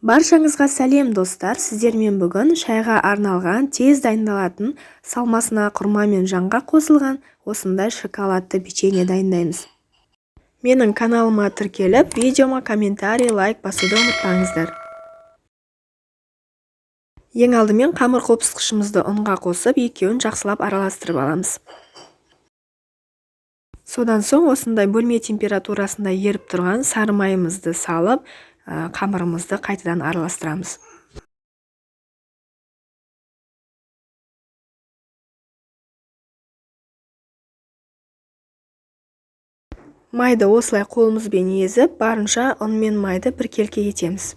Баршаңызға сәлем достар, сіздермен бүгін шайға арналған, тез дайындалатын, салмасына құрма мен жаңғақ қосылған осындай шоколадты печенье дайындаймыз. Менің каналыма тіркеліп, видеома комментарий, лайк басуды ұмытпаңыздар. Ең алдымен қамыр қопсытқышымызды ұнға қосып, екеуін жақсылап араластырып аламыз. Содан соң осындай бөлме температурасында еріп тұрған сары майымызды салып, қамырымызды қайтадан араластырамыз. Майды осылай қолымызбен езіп, барынша ұн мен майды біркелкі етеміз.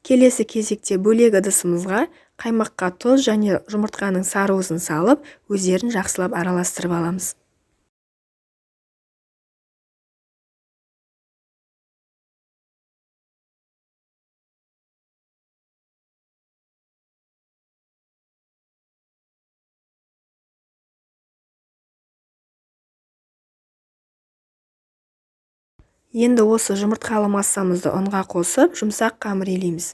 Келесі кезекте бөлек ыдысымызға қаймаққа тұз және жұмыртқаның сарыуызын салып, өздерін жақсылап араластырып аламыз. Енді осы жұмыртқалы массамызды ұнға қосып, жұмсақ қамыр илейміз.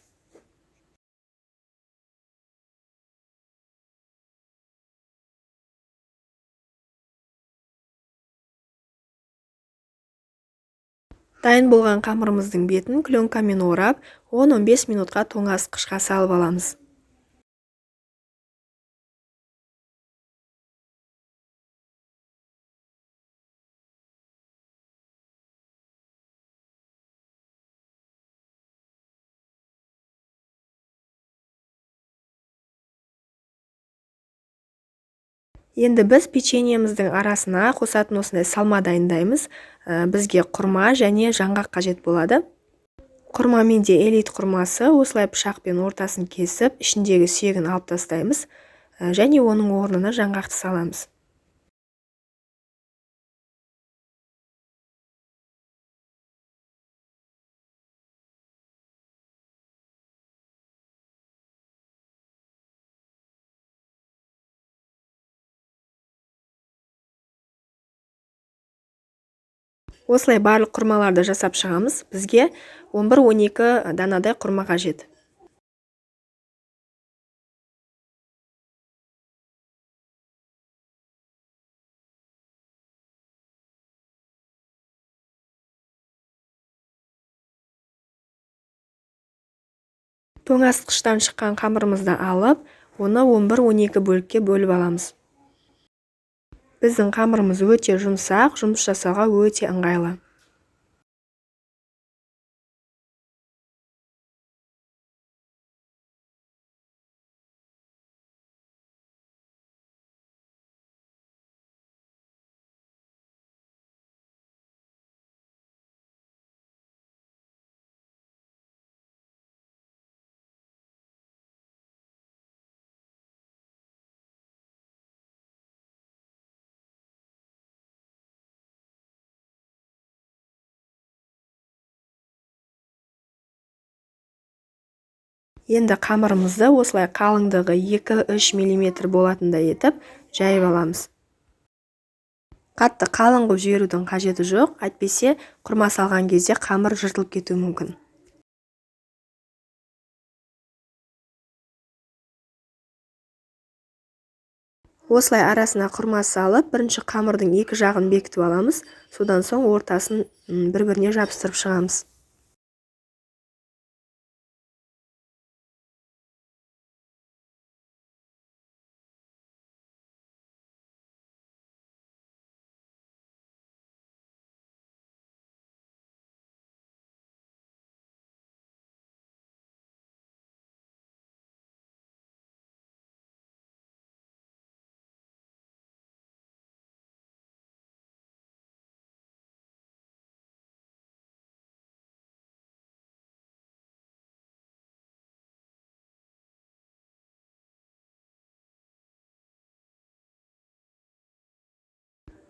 Дайын болған қамырымыздың бетін пленкамен орап, 10-15 минутқа тоңазытқышқа салып аламыз. Енді біз печеньеміздің арасына қосатын осындай салма дайындаймыз. Бізге құрма және жаңғақ қажет болады. Құрмамен де элит құрмасы, осылай пышақпен ортасын кесіп, ішіндегі сүйегін алып тастаймыз және оның орнына жаңғақты саламыз. Осылай барлық құрмаларды жасап шығамыз. Бізге 11-12 данадай құрма қажет. Тоңазытқыштан шыққан қамырымызды алып, оны 11-12 бөлікке бөліп аламыз. Біздің қамырымыз өте жұмсақ, жұмыс жасауға өте ыңғайлы. Енді қамырымызды осылай қалыңдығы 2-3 мм болатындай етіп, жайып аламыз. Қатты қалың қылып жіберудің қажеті жоқ, әйтпесе құрма салған кезде қамыр жыртылып кетуі мүмкін. Осылай арасына құрма салып, бірінші қамырдың екі жағын бекітіп аламыз, содан соң ортасын бір-біріне жабыстырып шығамыз.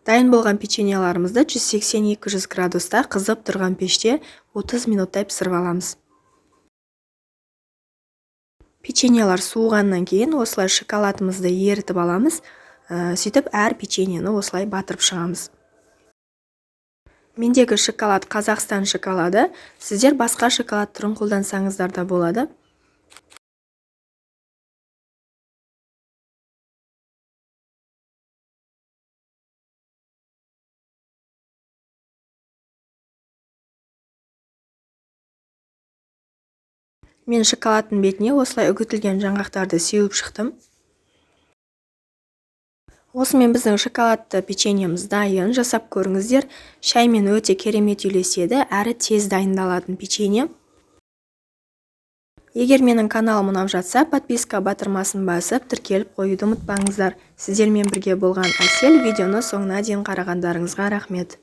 Дайын болған печеньеларымызды 180-200 градуста қызып тұрған пеште 30 минуттай пісіріп аламыз. Печеньелар суығаннан кейін осылай шоколадымызды ерітіп аламыз. Сөйтіп әр печеньені осылай батырып шығамыз. Мендегі шоколад Қазақстан шоколады. Сіздер басқа шоколад түрін қолдансаңыздар да болады. Мен шоколадтың бетіне осылай үгітілген жаңғақтарды сеуіп шықтым. Осымен біздің шоколадты печеньеміз дайын. Жасап көріңіздер. Шаймен өте керемет үйлеседі, әрі тез дайындалатын печенье. Егер менің каналым ұнап жатса, подписка батырмасын басып, тіркеліп қоюды ұмытпаңыздар. Сіздермен бірге болған Әсел. Видеоны соңына дейін қарағандарыңызға рахмет.